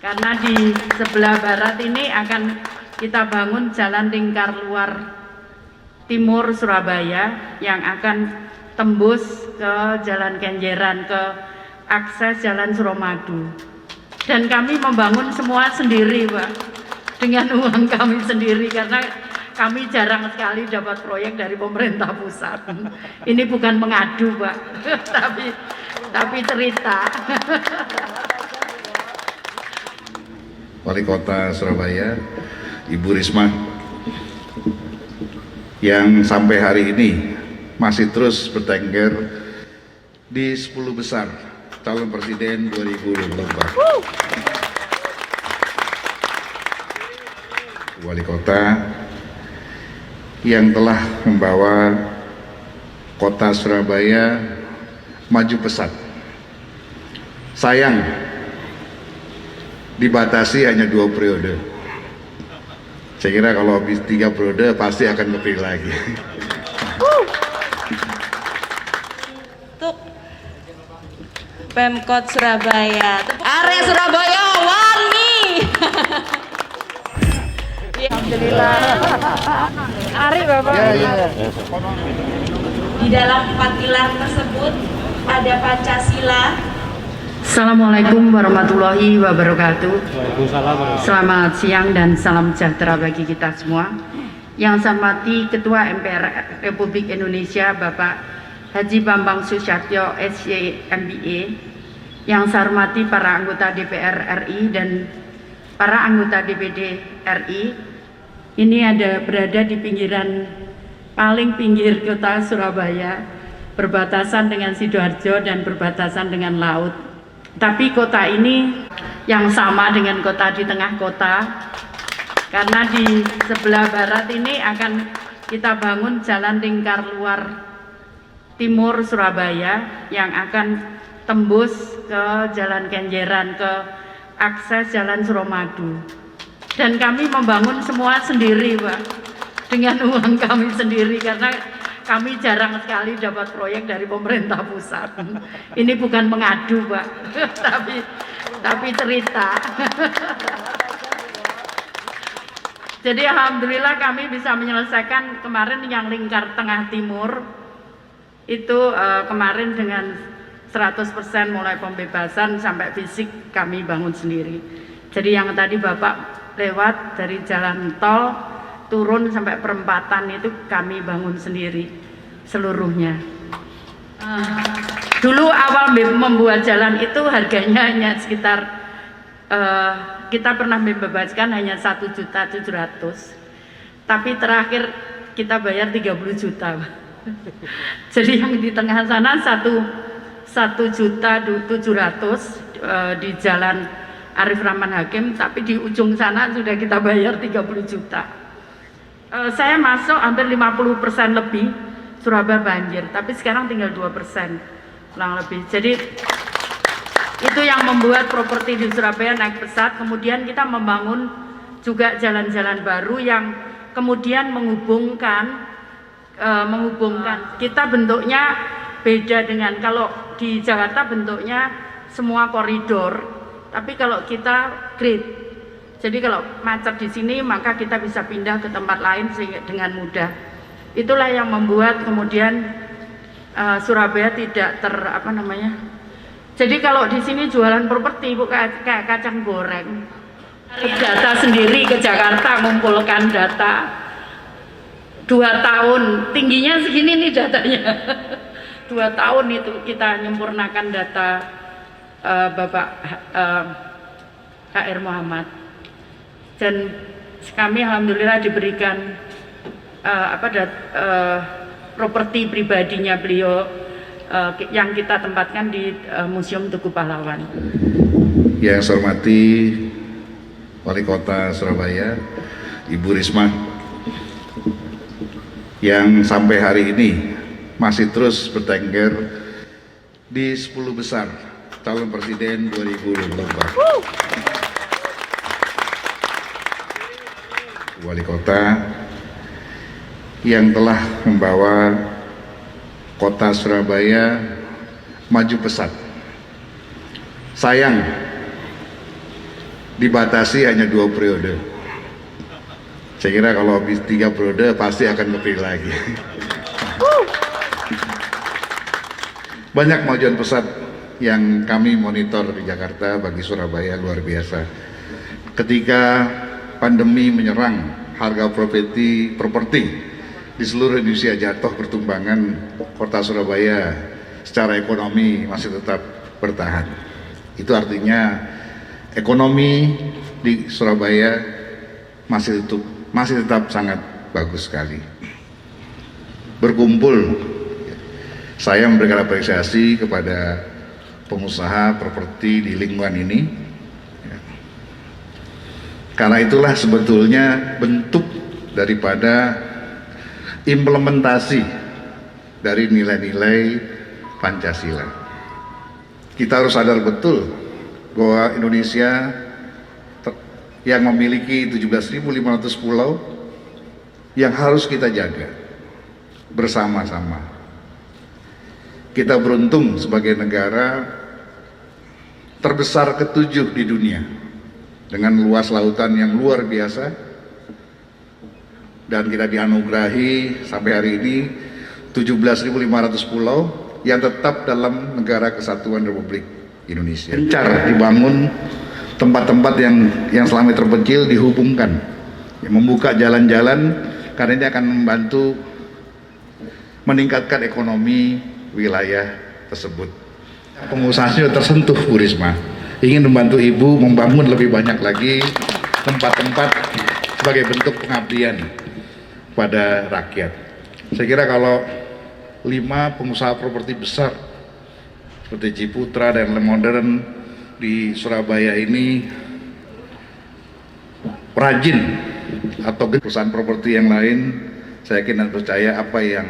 karena di sebelah barat ini akan kita bangun jalan lingkar luar timur Surabaya yang akan tembus ke Jalan Kenjeran, ke akses Jalan Suramadu. Dan kami membangun semua sendiri, Pak, dengan uang kami sendiri, karena kami jarang sekali dapat proyek dari pemerintah pusat. Ini bukan mengadu, Pak, tapi cerita. Wali Kota Surabaya, Ibu Risma, yang sampai hari ini masih terus bertengger di 10 besar calon presiden 2024. Wali Kota yang telah membawa Kota Surabaya maju pesat. Sayang, dibatasi hanya 2 periode. Saya kira kalau habis 3 periode pasti akan kepilih lagi. Untuk Pemkot Surabaya, area Surabaya wani. Alhamdulillah. Ari Bapak. Di dalam 4 pilar tersebut ada Pancasila. Assalamualaikum warahmatullahi wabarakatuh. Selamat siang dan salam sejahtera bagi kita semua. Yang saya hormati Ketua MPR Republik Indonesia Bapak Haji Bambang Susatyo SY MBA. Yang saya hormati para anggota DPR RI dan para anggota DPD RI. Ini berada di pinggiran paling pinggir kota Surabaya, berbatasan dengan Sidoarjo dan berbatasan dengan laut. Tapi kota ini yang sama dengan kota di tengah kota, karena di sebelah barat ini akan kita bangun jalan lingkar luar timur Surabaya yang akan tembus ke Jalan Kenjeran, ke akses Jalan Suramadu. Dan kami membangun semua sendiri, Pak, dengan uang kami sendiri, karena kami jarang sekali dapat proyek dari pemerintah pusat. Ini bukan mengadu, Pak, tapi cerita. Jadi alhamdulillah kami bisa menyelesaikan kemarin yang lingkar tengah timur itu kemarin dengan 100% mulai pembebasan sampai fisik kami bangun sendiri. Jadi yang tadi Bapak lewat dari jalan tol turun sampai perempatan itu kami bangun sendiri seluruhnya. Dulu awal membuat jalan itu harganya hanya sekitar kita pernah membebaskan hanya 1.700.000, tapi terakhir kita bayar 30 juta. Jadi yang di tengah sana 1.700.000 di jalan Arif Rahman Hakim, tapi di ujung sana sudah kita bayar 30 juta. Saya masuk hampir 50% lebih Surabaya banjir, tapi sekarang tinggal 2% kurang lebih. Jadi itu yang membuat properti di Surabaya naik pesat. Kemudian kita membangun juga jalan-jalan baru yang kemudian menghubungkan. Kita bentuknya beda dengan kalau di Jakarta bentuknya semua koridor, tapi kalau kita grid. Jadi kalau macet di sini maka kita bisa pindah ke tempat lain dengan mudah. Itulah yang membuat kemudian Surabaya tidak Jadi kalau di sini jualan properti bukan kayak kacang goreng. Data sendiri ke Jakarta, mengumpulkan data 2 tahun, tingginya segini nih datanya. 2 tahun itu kita menyempurnakan data Bapak HR Muhammad. Dan kami alhamdulillah diberikan properti pribadinya beliau yang kita tempatkan di Museum Tugu Pahlawan. Yang saya hormati Wali Kota Surabaya, Ibu Risma, yang sampai hari ini masih terus bertengger di 10 besar calon presiden 2024. Wali Kota yang telah membawa Kota Surabaya maju pesat. Sayang, dibatasi hanya 2 periode. Saya kira kalau habis 3 periode pasti akan kepilih lagi. Banyak kemajuan pesat yang kami monitor di Jakarta bagi Surabaya luar biasa. Ketika pandemi menyerang, harga properti di seluruh Indonesia jatuh, pertumbangan kota Surabaya secara ekonomi masih tetap bertahan. Itu artinya ekonomi di Surabaya masih tetap sangat bagus sekali. Berkumpul, saya memberikan apresiasi kepada pengusaha properti di lingkungan ini, karena itulah sebetulnya bentuk daripada implementasi dari nilai-nilai Pancasila. Kita harus sadar betul bahwa Indonesia yang memiliki 17.500 pulau yang harus kita jaga bersama-sama. Kita beruntung sebagai negara terbesar ke-7 di dunia dengan luas lautan yang luar biasa, dan kita dianugerahi sampai hari ini 17.500 pulau yang tetap dalam Negara Kesatuan Republik Indonesia. Gencar dibangun tempat-tempat yang selama terpencil dihubungkan, membuka jalan-jalan, karena ini akan membantu meningkatkan ekonomi wilayah tersebut. Pengusaha sudah tersentuh, Bu Risma, ingin membantu Ibu membangun lebih banyak lagi tempat-tempat sebagai bentuk pengabdian pada rakyat. Saya kira kalau 5 pengusaha properti besar seperti Ciputra dan Le Modern di Surabaya ini rajin, atau perusahaan properti yang lain, saya yakin dan percaya apa yang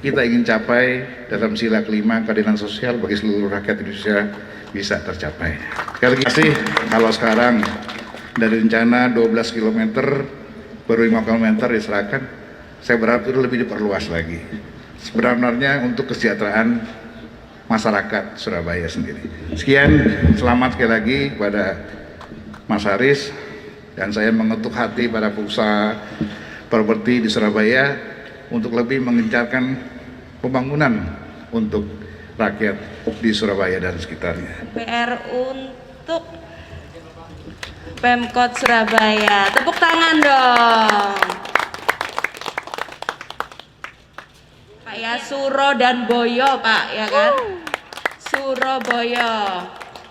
kita ingin capai dalam sila kelima keadilan sosial bagi seluruh rakyat Indonesia bisa tercapai. Sekali lagi, kalau sekarang dari rencana 12 km baru 5 km diserahkan, saya berharap itu lebih diperluas lagi. Sebenarnya untuk kesejahteraan masyarakat Surabaya sendiri. Sekian, selamat sekali lagi kepada Mas Haris, dan saya mengetuk hati para pengusaha properti di Surabaya untuk lebih mengencarkan pembangunan untuk rakyat di Surabaya dan sekitarnya. PR untuk Pemkot Surabaya. Tepuk tangan dong. Pak ya, Suro dan Boyo Pak, ya kan? Surabaya.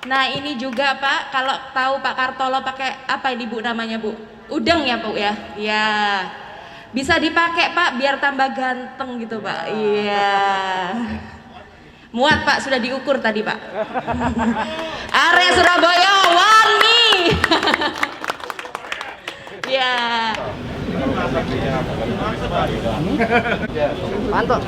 Nah ini juga Pak, kalau tahu Pak Kartolo pakai apa ini Bu namanya Bu? Udeng ya Bu ya? Ya. Bisa dipakai Pak biar tambah ganteng gitu Pak. Iya. Muat Pak, sudah diukur tadi Pak. Area Surabaya wangi. Ya. Mantap.